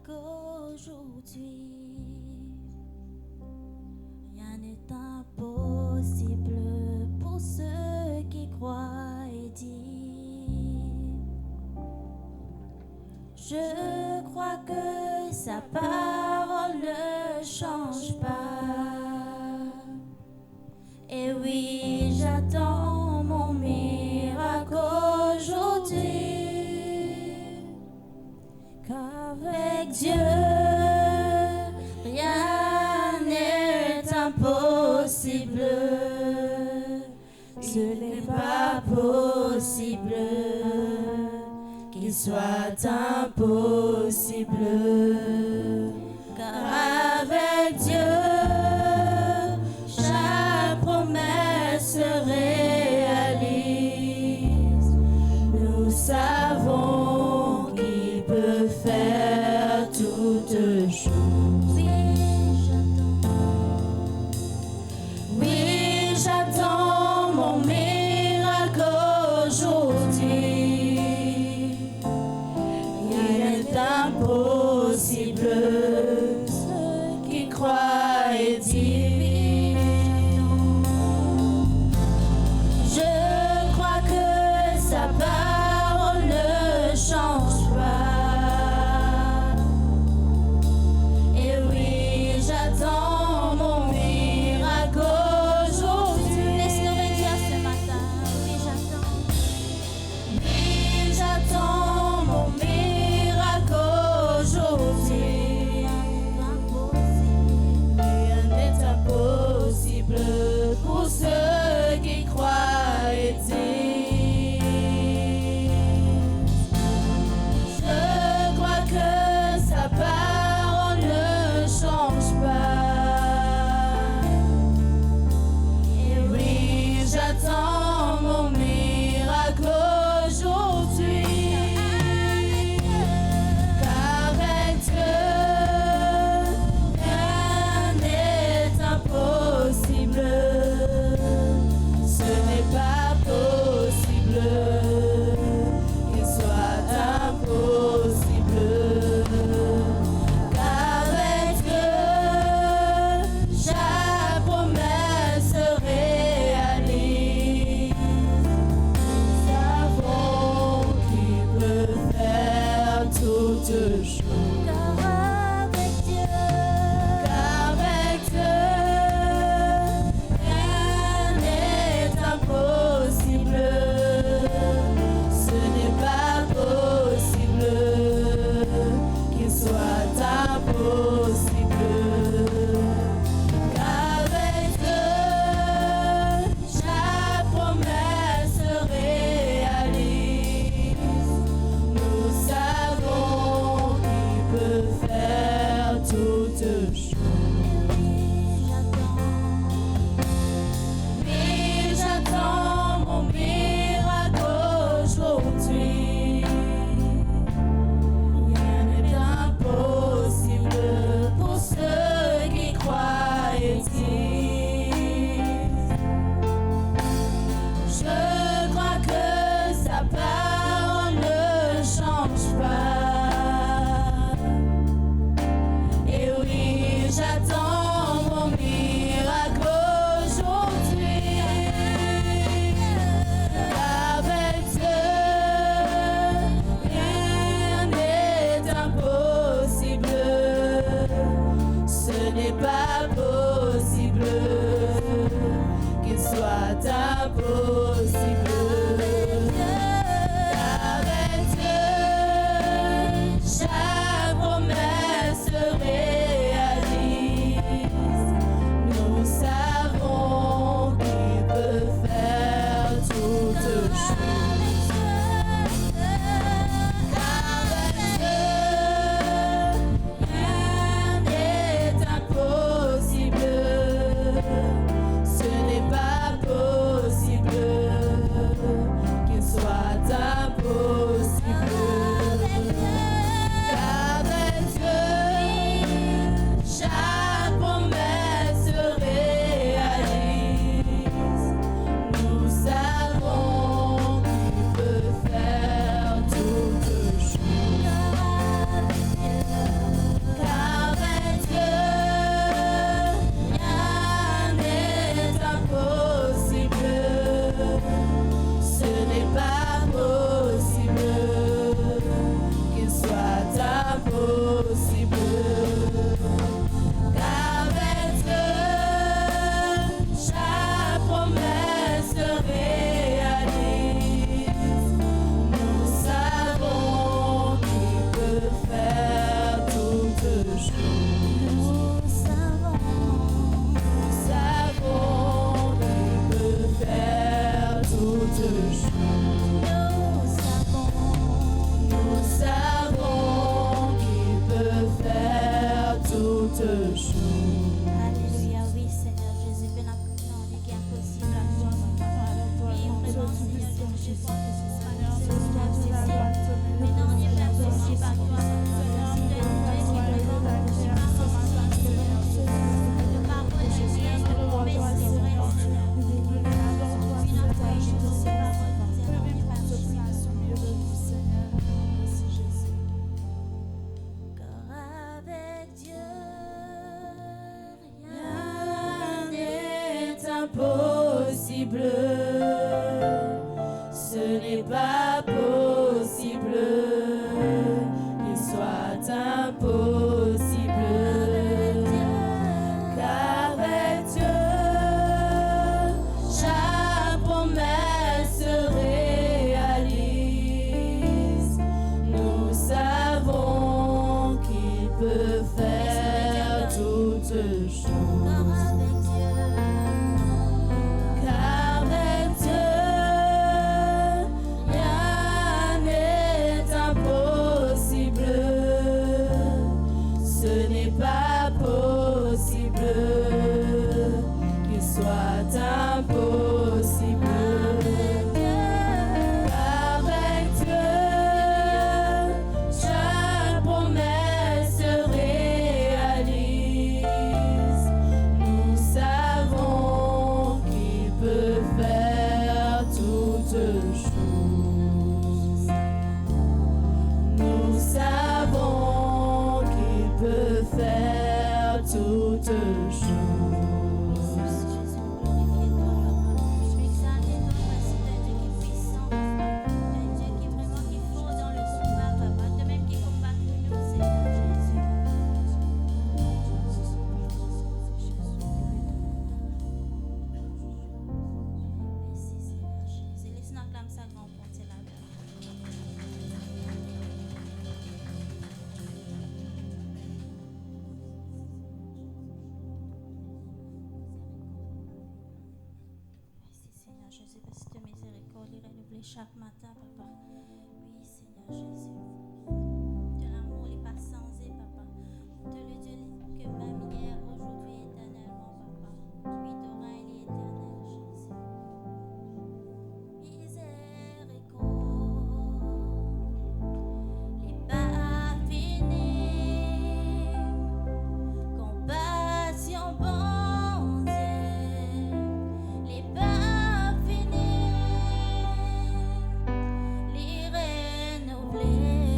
qu'aujourd'hui, rien n'est impossible pour ceux qui croient et disent. Je crois que sa parole ne change pas. Et oui, j'attends mon miracle aujourd'hui. Qu'avec Dieu, rien n'est impossible. Ce n'est pas possible qu'il soit impossible. Car avec Dieu, chaque promesse se réalise. Nous savons qu'il peut faire toutes choses. Oui, j'attends mon miracle aujourd'hui. Il est impossible, ceux qui croient et disent. Je crois que sa parole ne change pas. Et oui, j'attends mon miracle aujourd'hui. Laisse-nous dire ce matin. Oui, j'attends. Oui, j'attends mon miracle aujourd'hui. Rien n'est impossible pour ceux qui croient et disent. Je crois que sa parole ne change pas. Et oui, j'attends mon miracle aujourd'hui. Qu'avec Dieu, rien n'est impossible. Ce n'est pas possible qu'il soit impossible. Qu'avec Dieu, chaque promesse se réalise. Nous savons qu'il peut faire toutes choses. Car avec Dieu, rien n'est impossible. Ce n'est pas possible qu'il soit impossible. Qu'avec Dieu, chaque promesse se réalise. Nous savons qu'il peut faire toutes choses. Oui, j'attends mon miracle aujourd'hui. Rien n'est impossible pour ceux qui croient et disent. Je crois que sa parole ne change pas. Et oui, j'attends possible. Ce n'est pas possible qu'il soit impossible. Car avec Dieu, chaque promesse se réalise. Nous savons qu'il peut faire toutes choses. Qu'il soit impossible. Avec Dieu, chaque promesse se réalise. Nous savons qu'il peut faire toutes choses. Nous savons qu'il peut faire toutes choses. Chaque matin, papa. Oui, Seigneur Jésus. De l'amour n'est pas censé, papa. De le Dieu que même hier, aujourd'hui, éternellement, papa. Oui, ton règne est éternel, Jésus. Miséricorde, les pas finis. Compassion, bon Dieu, les pas finis. Les renouveler.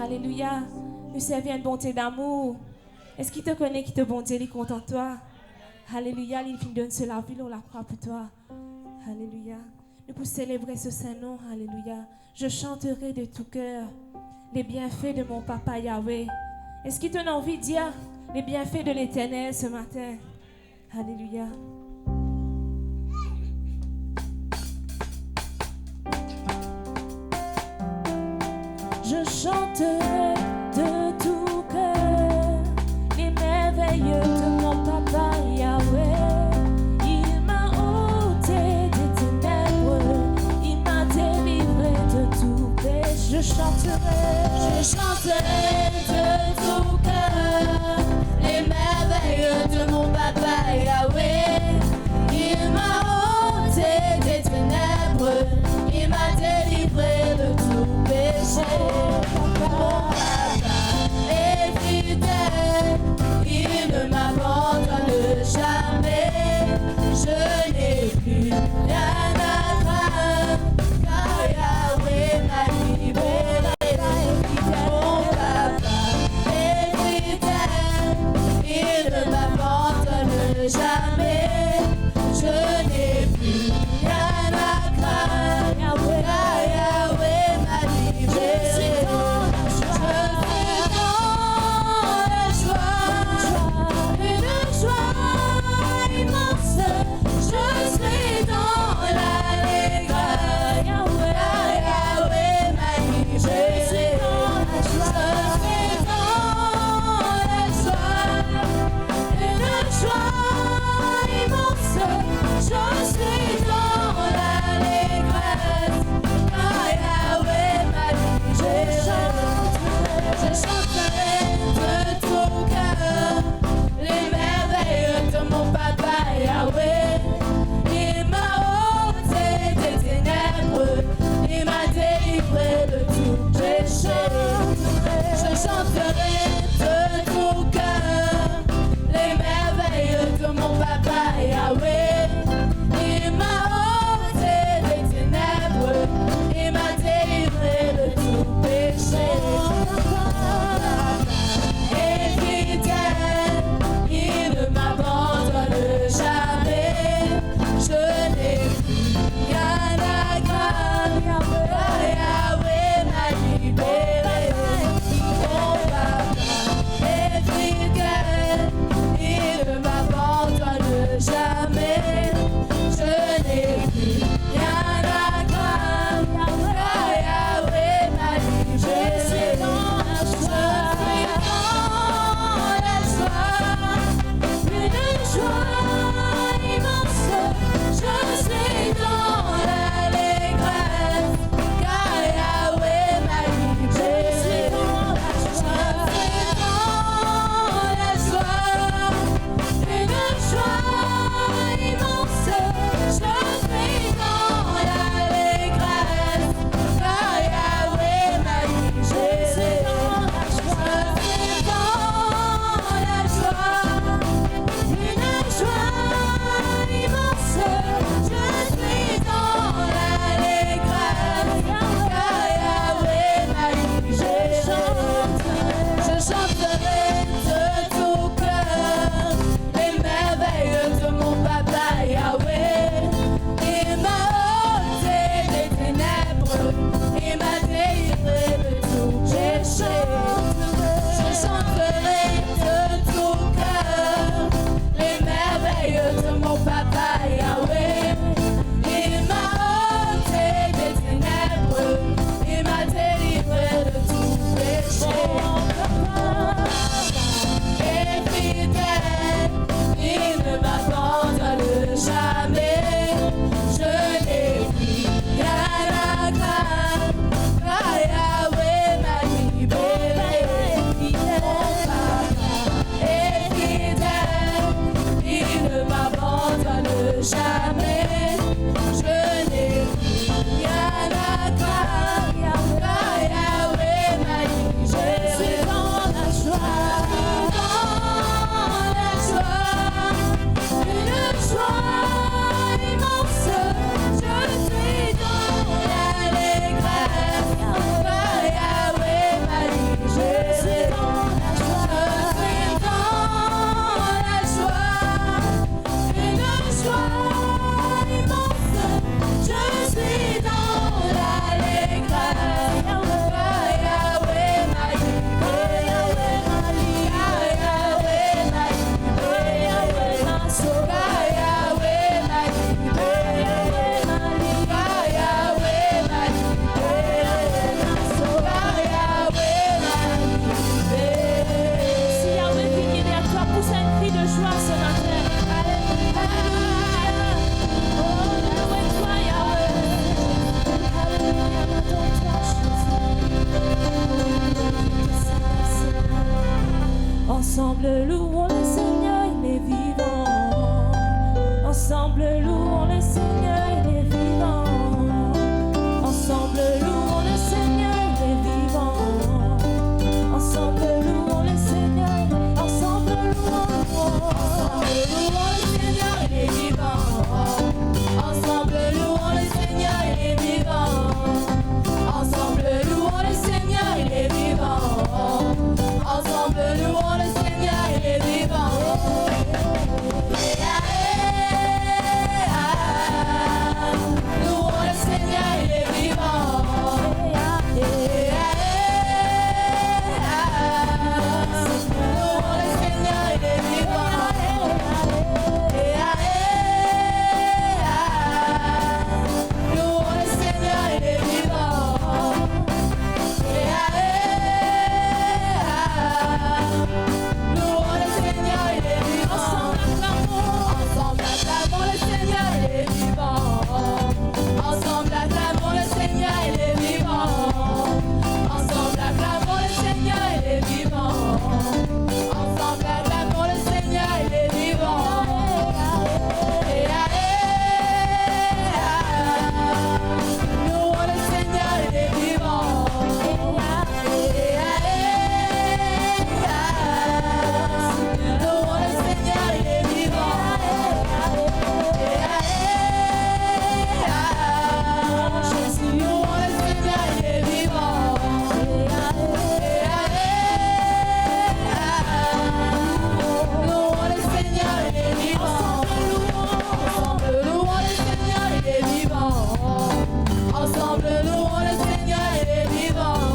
Alléluia. Nous servons une bonté d'amour. Est-ce qu'il te connaît, qui te bon Dieu, il est content de toi? Alléluia. Il finit donne la vie, on la croit pour toi. Alléluia. Nous pouvons célébrer ce Saint-Nom. Alléluia. Je chanterai de tout cœur les bienfaits de mon papa Yahweh. Est-ce qu'il te donne envie de dire les bienfaits de l'Éternel ce matin? Alléluia. Je chanterai de tout cœur les merveilles de mon papa Yahweh. Il m'a ôté des ténèbres, il m'a délivré de tout péché. Je chanterai de tout cœur les merveilles de mon papa Yahweh. Il m'a ôté des ténèbres, il m'a délivré de tout péché. Mon papa est fidèle, il ne m'abandonne jamais. Je n'ai plus rien à craindre, car Yahweh m'a libéré. Mon papa est fidèle, il ne m'abandonne jamais. Je n'ai plus rien à craindre, car Yahweh m'a libéré. Je suis dans la joie, une joie immense. Je suis dans louons le Seigneur, il est vivant. Ensemble, louons le Seigneur, il est vivant. Ensemble, louons le Seigneur, ensemble, louons le Seigneur, il est vivant. Ensemble, louons le Seigneur, il est vivant. Ensemble, louons le Seigneur, il est vivant. Ensemble, louons le Seigneur, il est vivant. Louons le Seigneur, il est vivant. Louons le Seigneur, il est vivant. Louons le Seigneur, il est vivant. Louons le Seigneur, il est vivant. Ensemble acclamons le Seigneur, il est vivant. Ensemble acclamons le Seigneur, il est vivant. Ensemble acclamons le Seigneur, il est vivant. Ensemble acclamons le Seigneur, il est vivant. Louons le Seigneur, il est vivant. Louons le Seigneur, il est vivant. Jésus, louons le Seigneur, il est vivant. Louons le Seigneur, il est vivant. Ensemble, louons le Seigneur, il est vivant. Ensemble, louons le Seigneur, il est vivant.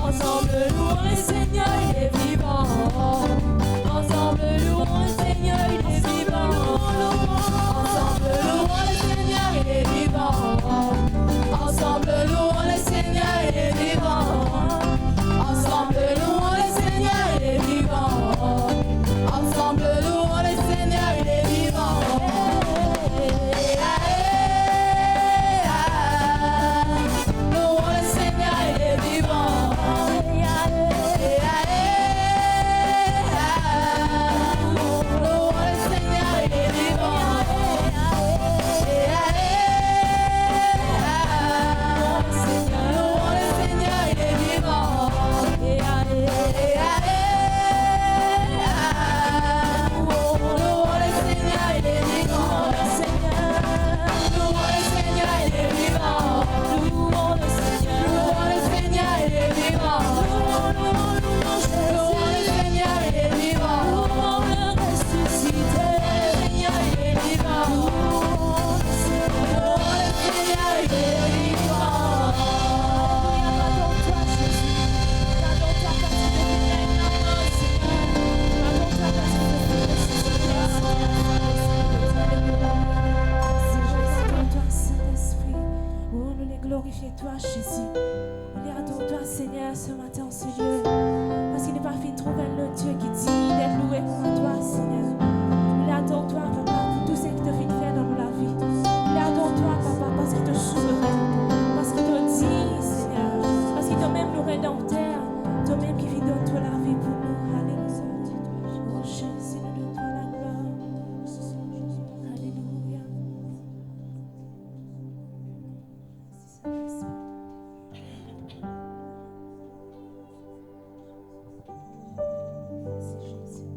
Ensemble, louons le Seigneur, il est vivant. Ensemble, louons le Seigneur, il est vivant. Ensemble, louons le Seigneur, il est vivant. Ensemble, louons le Seigneur, il est vivant. Ensemble, louons le Seigneur, il est vivant. Ensemble, louons le Seigneur, il est vivant. Louons le Seigneur, il est vivant. Louons le Seigneur, il est vivant. Louons le Seigneur, il est vivant. Louons le Seigneur, il est vivant. Louons le Seigneur, il est vivant. Louons le Seigneur, il est vivant. Louons le Seigneur, il est vivant. Louons le ressuscité. Le Seigneur, il est vivant. Louons le Seigneur, il est vivant. Pardonne-toi, Jésus. Pardonne-toi parce que tu règnes en nous, Seigneur. Pardonne-toi parce que tu Pardonne-toi, Saint-Esprit. Oh, nous les glorifions, toi, Jésus. Nous les adorons, Seigneur, ce matin en ce lieu. Parce qu'il n'est pas fini de trouver le Dieu qui dit d'être loué comme toi, Seigneur. Nous l'adorons, toi, Papa, pour tout ce que tu as fait de faire dans la vie. Nous l'adorons, toi, Papa, parce que tu es souverain. Parce que tu as dit, Seigneur. Parce que toi-même nous rédempteur. Toi-même qui vis dans toi la vie pour nous. Alléluia. Oh, Jésus, nous donnons la gloire. Alléluia. Merci, Jésus.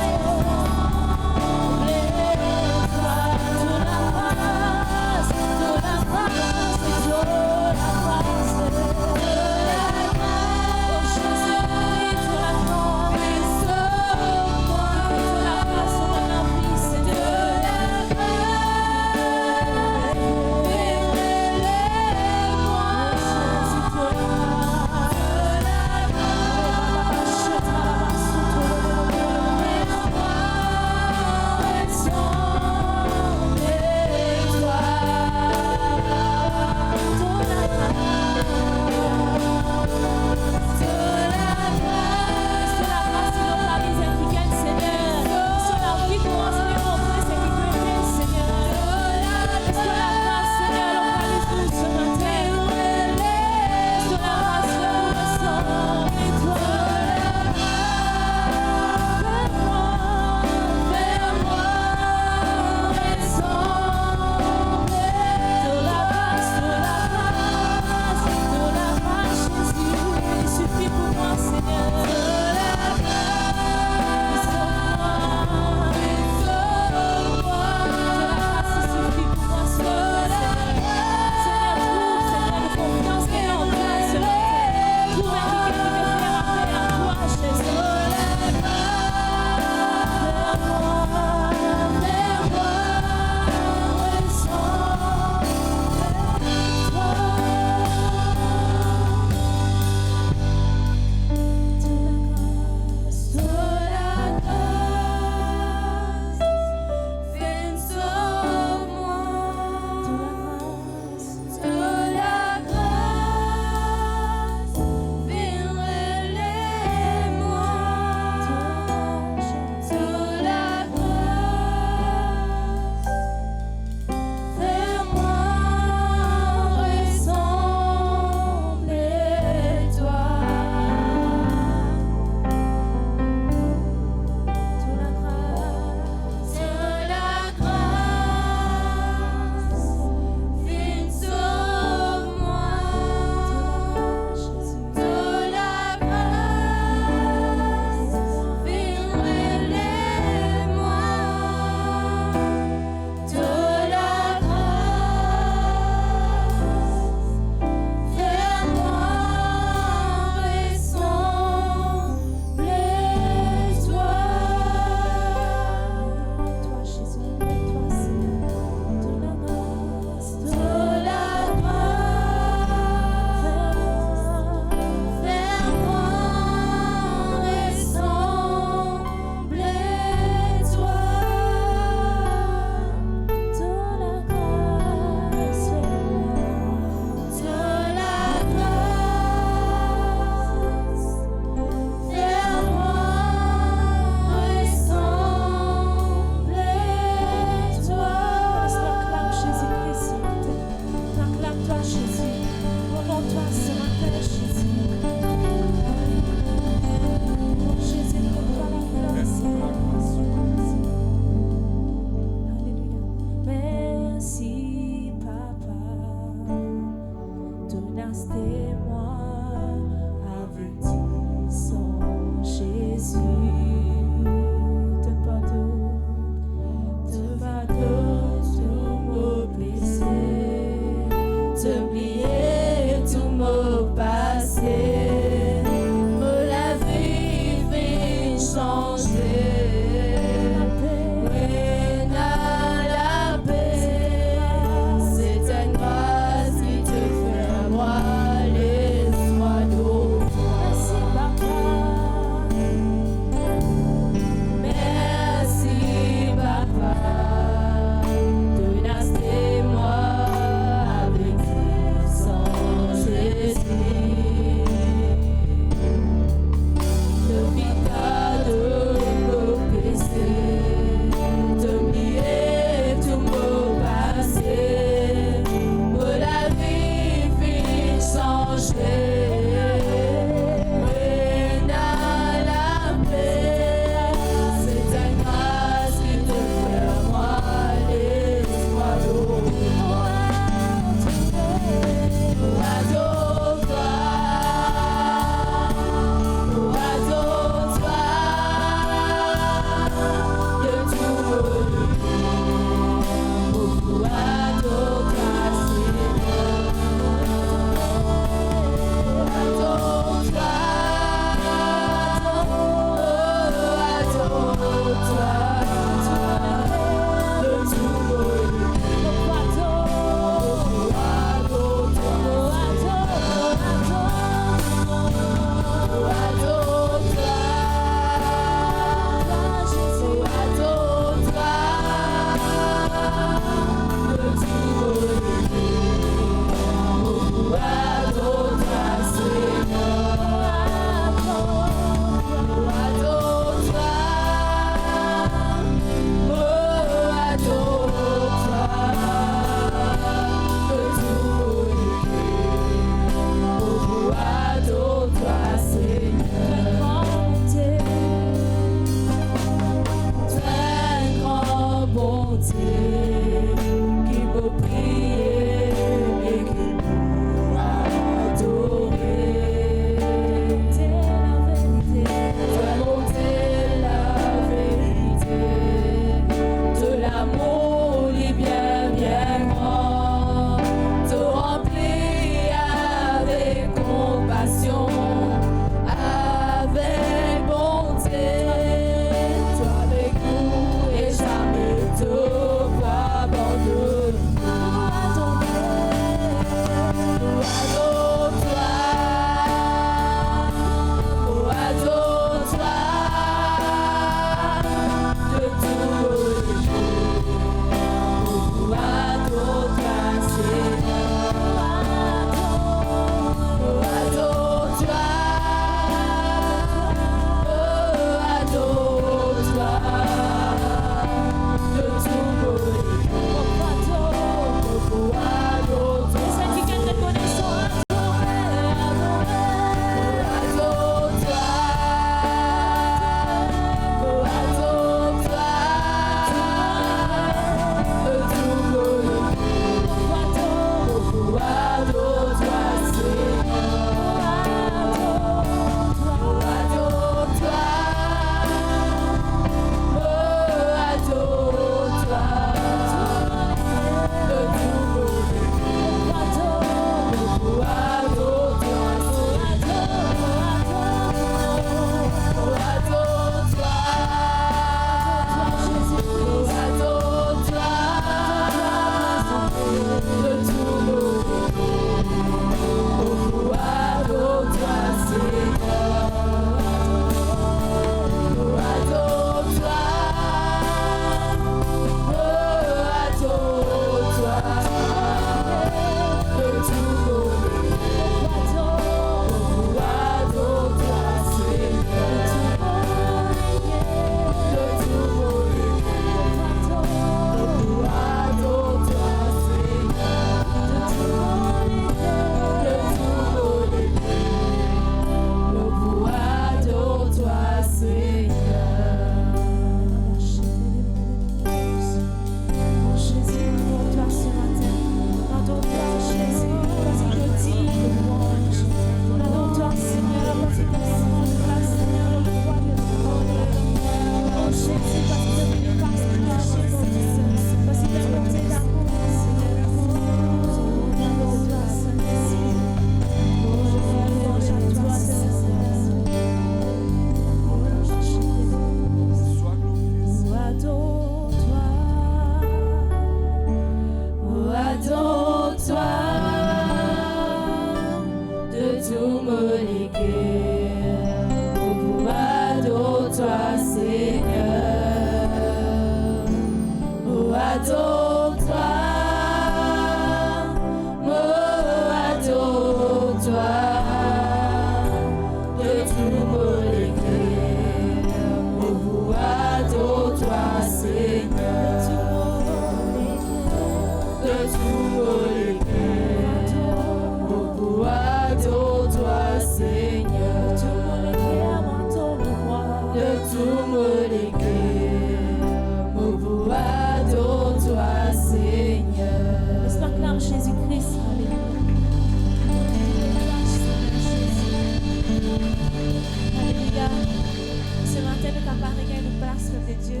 peuple de Dieu.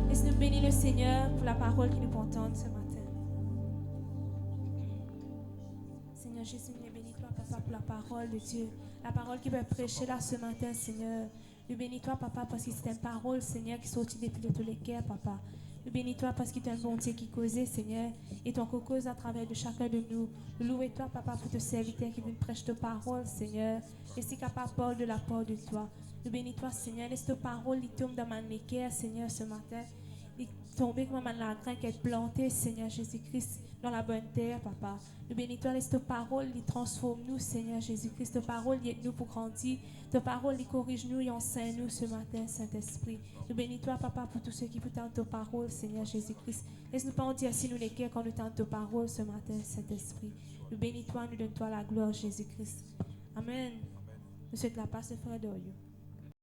Laisse-nous bénir le Seigneur pour la parole qu'il nous entende ce matin. Seigneur Jésus, nous bénis-toi, Papa, pour la parole de Dieu. La parole qui va prêcher là ce matin, Seigneur. Nous bénis-toi, Papa, parce que c'est une parole, Seigneur, qui sortit depuis tous les cœurs, Papa. Nous bénis-toi parce que tu es un bon Dieu qui causait, Seigneur, et ton cause à travers de chacun de nous. Nous louons-toi, Papa, pour tes serviteurs qui viennent prêcher ta parole, Seigneur, et c'est capable de la part de toi. Nous bénis-toi, Seigneur, laisse ta parole qui tombe dans ma cœur, Seigneur, ce matin. Il tombe comme la graine qui est plantée, Seigneur Jésus-Christ, dans la bonne terre, Papa. Nous bénis-toi, laisse ta parole qui transforme nous, Seigneur Jésus-Christ. Ta parole qui aide nous pour grandir. Ta parole qui corrige nous et enseigne nous ce matin, Saint-Esprit. Nous bénis-toi, Papa, pour tous ceux qui t'entendent ta parole, Seigneur Jésus-Christ. Laisse-nous pas en dire si nous les cœurs quand nous t'entendons ta parole ce matin, Saint-Esprit. Nous bénis-toi, nous donne-toi la gloire, Jésus-Christ. Amen. Nous souhaitons la paix, frère d'Oyo.